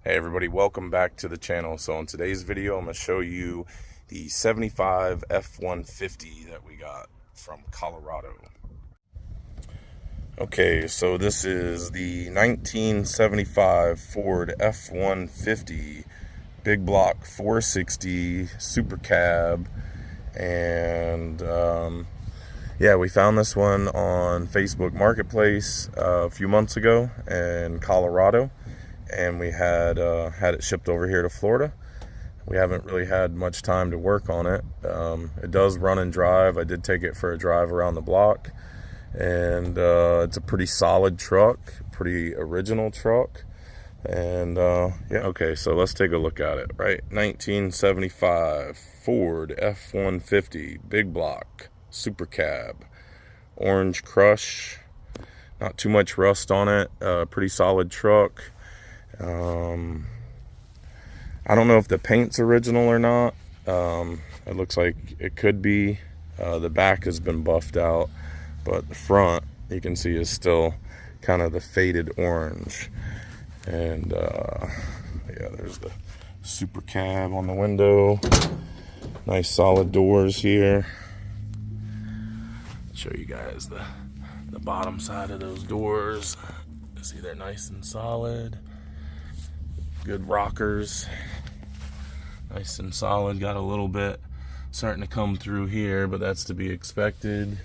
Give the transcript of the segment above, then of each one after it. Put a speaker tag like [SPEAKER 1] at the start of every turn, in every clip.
[SPEAKER 1] Hey everybody, welcome back to the channel. So in today's video, I'm going to show you the 75 F150 that we got from Colorado. Okay, so this is the 1975 Ford F150 big block 460 super cab. And yeah, we found this one on Facebook Marketplace a few months ago in Colorado. And we had it shipped over here to Florida. We haven't really had much time to work on it. It does run and drive. I did take it for a drive around the block, and it's a pretty solid truck, pretty original truck. And yeah, okay, so let's take a look at it. Right, 1975 Ford F150 big block super cab, orange crush, not too much rust on it. Pretty solid truck. I don't know if the paint's original or not. It looks like it could be. The back has been buffed out, but the front, you can see, is still kind of the faded orange. And yeah, there's the super cab on the window. Nice solid doors here. Show you guys the bottom side of those doors. See, they're nice and solid. Good rockers, nice and solid. Got a little bit starting to come through here, but that's to be expected.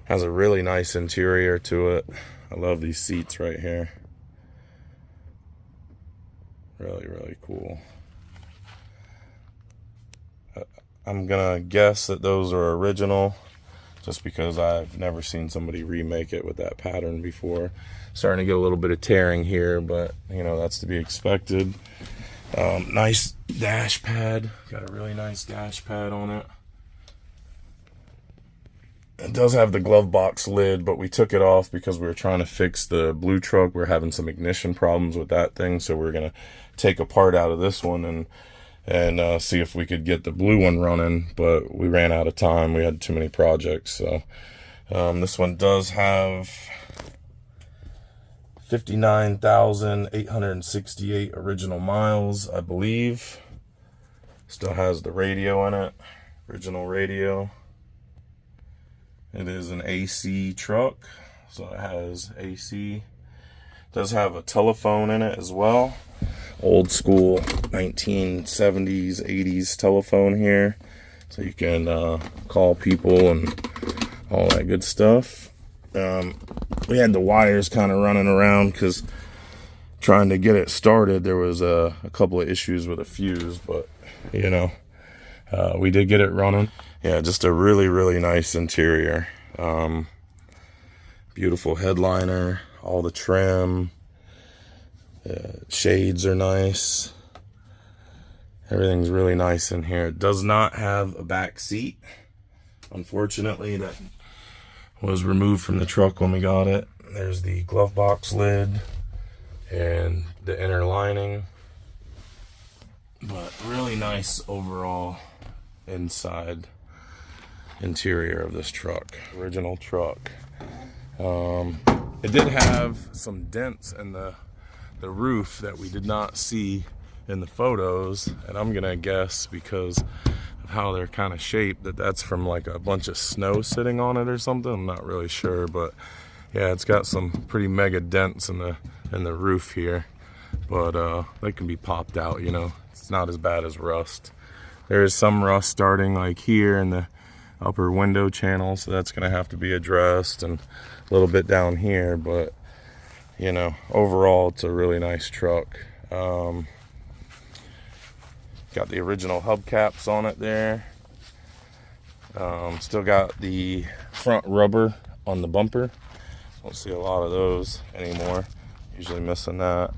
[SPEAKER 1] Has a really nice interior to it. I love these seats right here. Really cool. I'm gonna guess that those are original, just because I've never seen somebody remake it with that pattern before. Starting to get a little bit of tearing here, but you know, that's to be expected. Nice dash pad. Got a really nice dash pad on it. It does have the glove box lid, but we took it off because we were trying to fix the blue truck. We're having some ignition problems with that thing, so we're gonna take a part out of this one and see if we could get the blue one running, but we ran out of time. We had too many projects. So this one does have 59,868 original miles, I believe. Still has the radio in it, original radio. It is an AC truck, so it has AC. Does have a telephone in it as well. Old school 1970s, 80s telephone here. So you can call people and all that good stuff. We had the wires kind of running around because trying to get it started, there was a couple of issues with a fuse, but you know, we did get it running. Yeah, just a really nice interior. Beautiful headliner, all the trim, shades are nice. Everything's really nice in here. It does not have a back seat, unfortunately. That was removed from the truck when we got it. There's the glove box lid and the inner lining, but really nice overall inside interior of this truck. Original truck. It did have some dents in the roof that we did not see in the photos, and I'm gonna guess, because of how they're kind of shaped, that that's from like a bunch of snow sitting on it or something. I'm not really sure, but yeah, it's got some pretty mega dents in the roof here, but they can be popped out, you know. It's not as bad as rust. There is some rust starting like here in the upper window channel, so that's gonna have to be addressed, and a little bit down here, but you know, overall it's a really nice truck. Got the original hubcaps on it there. Still got the front rubber on the bumper. Don't see a lot of those anymore. Usually missing that.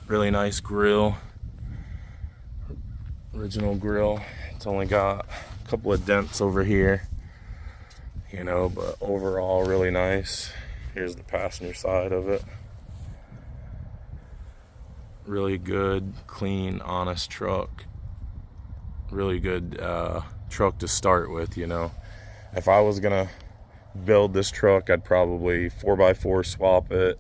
[SPEAKER 1] Really nice grill. Original grill. It's only got a couple of dents over here, you know, but overall really nice. Here's the passenger side of it. Really good, clean, honest truck. Really good truck to start with, you know. If I was gonna build this truck, I'd probably 4x4 swap it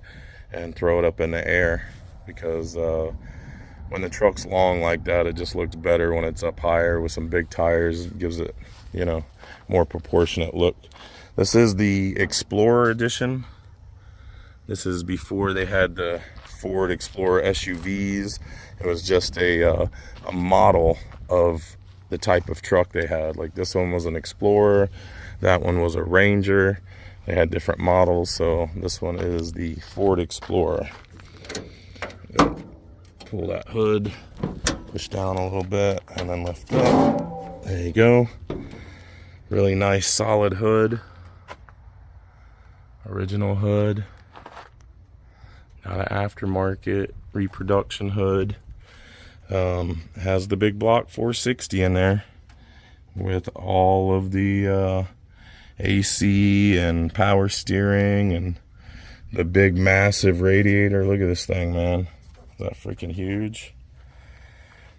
[SPEAKER 1] and throw it up in the air, because when the truck's long like that, it just looks better when it's up higher with some big tires. It gives it, you know, more proportionate look. This is the Explorer edition. This is before they had the Ford Explorer SUVs. It was just a model of the type of truck they had. Like this one was an Explorer, that one was a Ranger. They had different models, so this one is the Ford Explorer. Pull that hood, push down a little bit, and then lift up. There you go. Really nice solid hood. Original hood. Not an aftermarket reproduction hood. Has the big block 460 in there with all of the AC and power steering and the big massive radiator. Look at this thing, man. Is that freaking huge?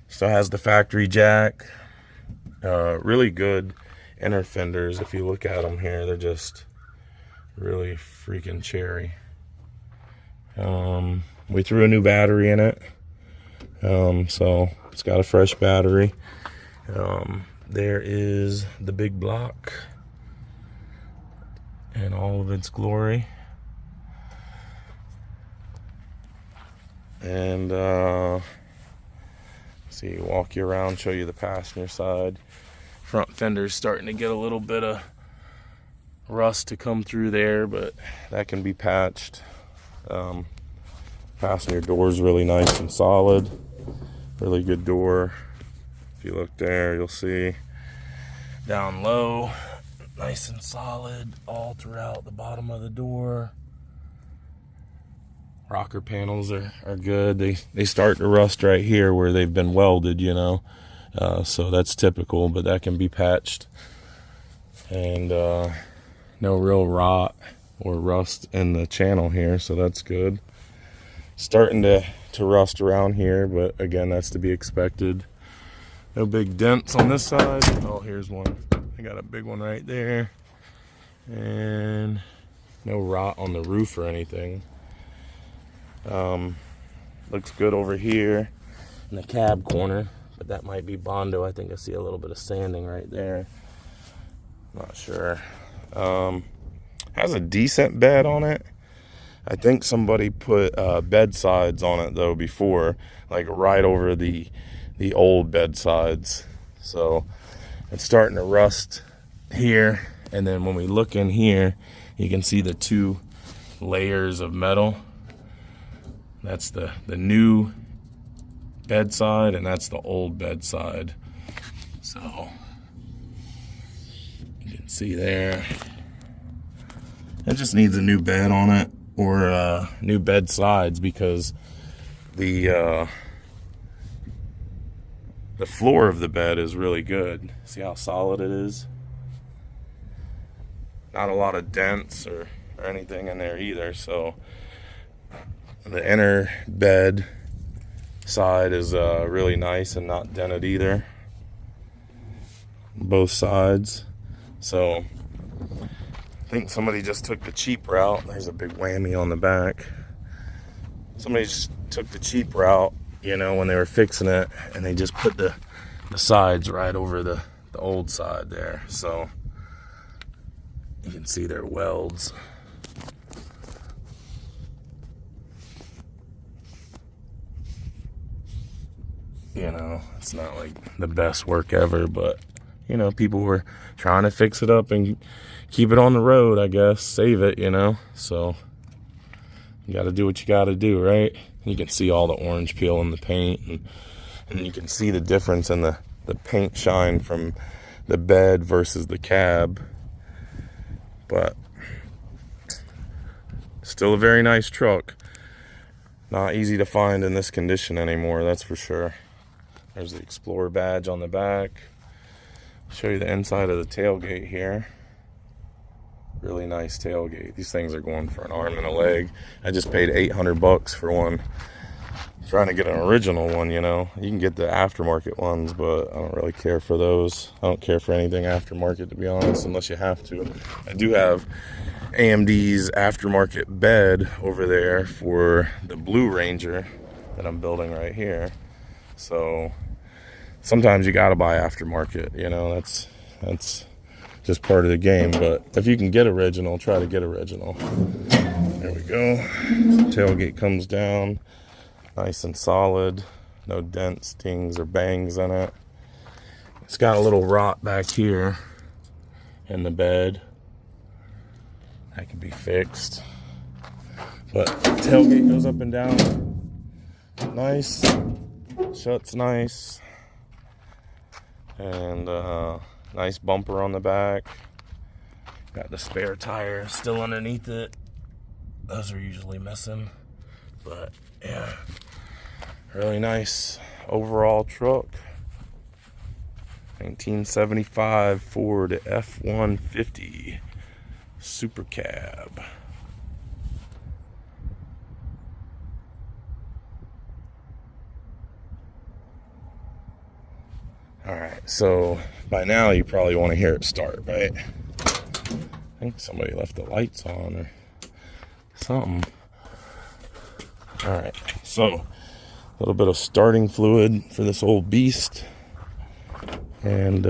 [SPEAKER 1] Still has the factory jack. Really good inner fenders. If you look at them here, they're just really freaking cherry. We threw a new battery in it, so it's got a fresh battery. There is the big block in all of its glory. And see, walk you around, show you the passenger side. Front fender's starting to get a little bit of rust to come through there, but that can be patched. Passenger door's really nice and solid. Really good door. If you look there, you'll see down low, nice and solid all throughout the bottom of the door. Rocker panels are good. They start to rust right here where they've been welded, you know. So that's typical, but that can be patched. And no real rot or rust in the channel here, so that's good. Starting to rust around here, but again, that's to be expected. No big dents on this side. Oh, here's one. I got a big one right there. And no rot on the roof or anything. Looks good over here in the cab corner, but that might be Bondo. I think I see a little bit of sanding right there. Not sure. Has a decent bed on it. I think somebody put bed sides on it though before, like right over the old bed sides. So it's starting to rust here, and then when we look in here, you can see the two layers of metal. That's the new bed side, and that's the old bed side. So you can see there, it just needs a new bed on it, or new bed sides, because the floor of the bed is really good. See how solid it is? Not a lot of dents or anything in there either. So the inner bed side is really nice and not dented either. Both sides. So I think somebody just took the cheap route. There's a big whammy on the back. Somebody just took the cheap route, you know, when they were fixing it, and they just put the sides right over the old side there. So you can see their welds. You know, it's not like the best work ever, but you know, people were trying to fix it up and keep it on the road, I guess, save it, you know. So you got to do what you got to do, right? You can see all the orange peel in the paint, and you can see the difference in the paint shine from the bed versus the cab. But still a very nice truck. Not easy to find in this condition anymore, that's for sure. There's the Explorer badge on the back. Show you the inside of the tailgate here. Really nice tailgate. These things are going for an arm and a leg. I just paid $800 for one. Trying to get an original one, you know. You can get the aftermarket ones, but I don't really care for those. I don't care for anything aftermarket, to be honest, unless you have to. I do have AMD's aftermarket bed over there for the Blue Ranger that I'm building right here. So sometimes you gotta buy aftermarket, you know, that's just part of the game. But if you can get original, try to get original. There we go. Tailgate comes down nice and solid, no dents, dings, or bangs in it. It's got a little rot back here in the bed that can be fixed, but tailgate goes up and down nice, shuts nice, and nice bumper on the back. Got the spare tire still underneath it. Those are usually missing, but yeah, really nice overall truck. 1975 Ford F150 Super Cab. All right, so by now you probably want to hear it start, right? I think somebody left the lights on or something. All right, so a little bit of starting fluid for this old beast. And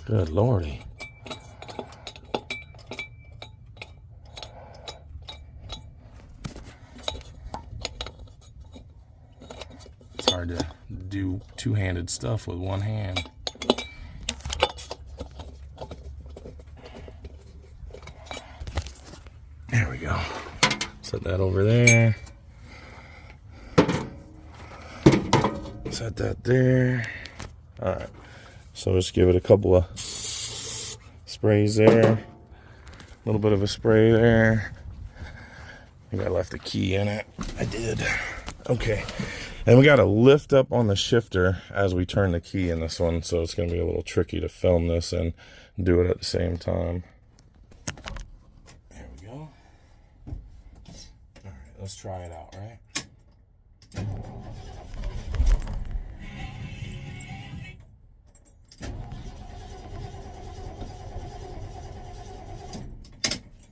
[SPEAKER 1] good lordy. It's hard to do two-handed stuff with one hand. There we go. Set that over there. Set that there. All right. So just give it a couple of sprays there. A little bit of a spray there. I think I left the key in it. I did. Okay. And we got to lift up on the shifter as we turn the key in this one, so it's going to be a little tricky to film this and do it at the same time. There we go. All right, let's try it out, right?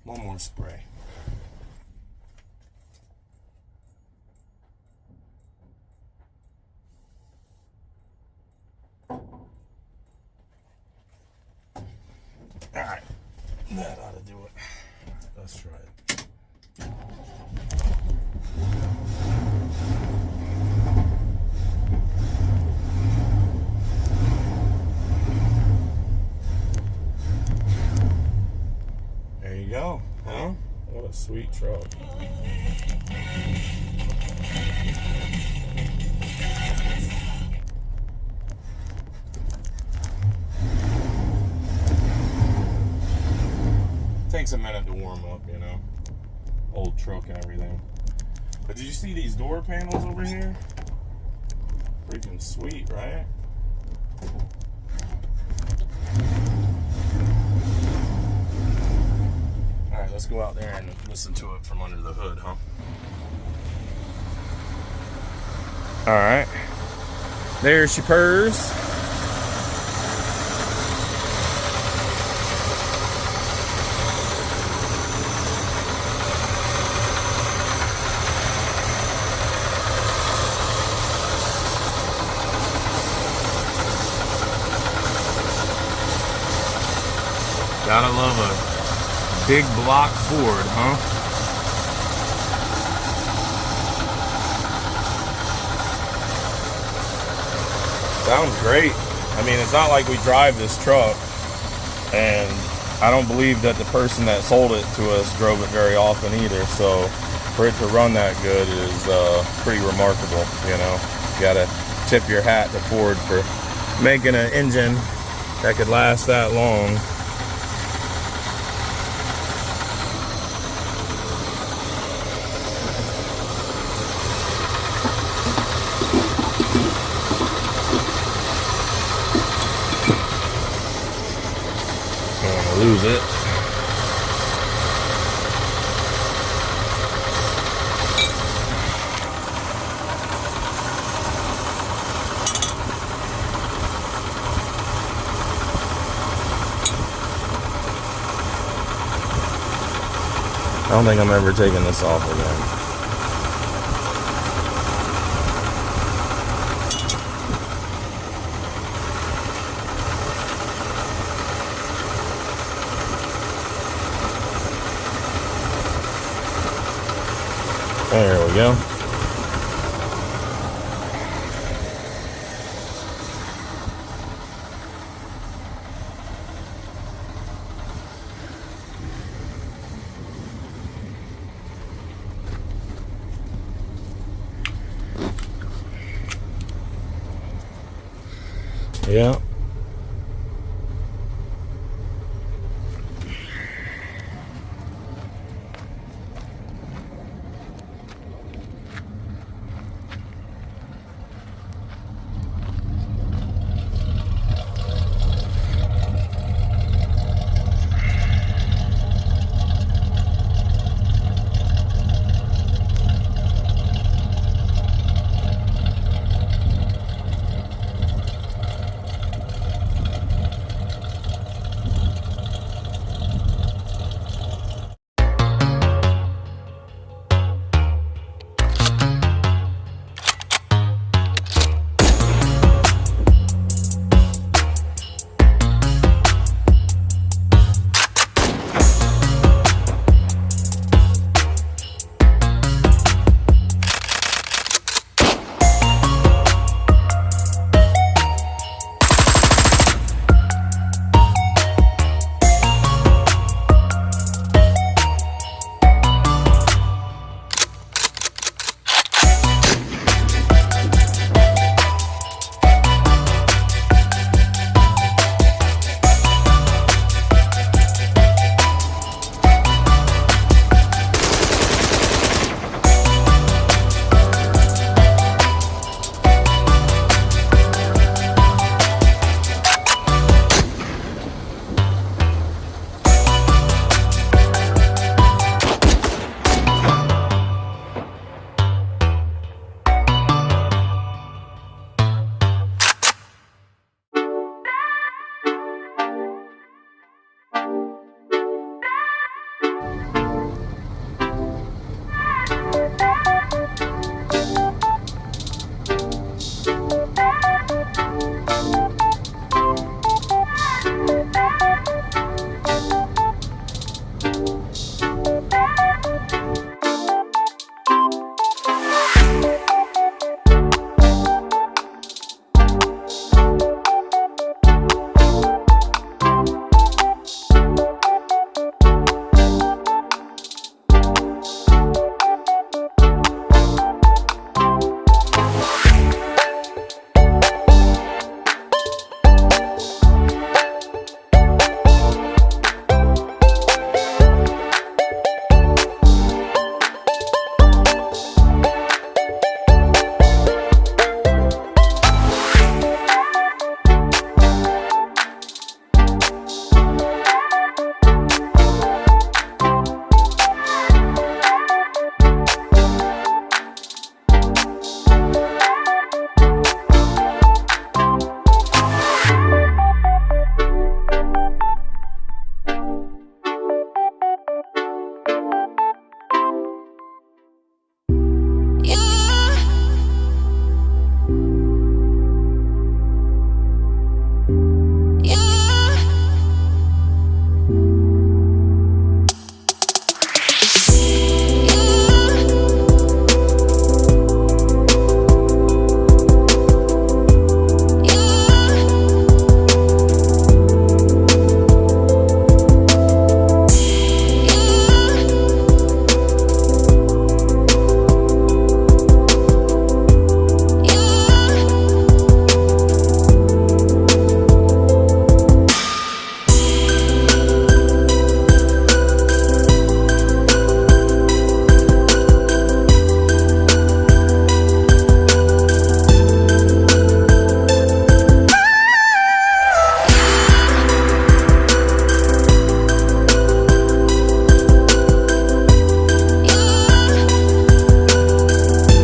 [SPEAKER 1] One more spray. Alright, that ought to do it. Alright, let's try it. There you go, huh? What a sweet truck. Takes a minute to warm up, you know. Old truck and everything. But did you see these door panels over here? Freaking sweet, right? Alright, let's go out there and listen to it from under the hood, huh? Alright. There she purrs. Gotta love a big block Ford, huh? Sounds great. I mean, it's not like we drive this truck, and I don't believe that the person that sold it to us drove it very often either, so for it to run that good is pretty remarkable, you know. You gotta tip your hat to Ford for making an engine that could last that long. Lose it. don't think I'm ever taking this off again. There we go. Yeah,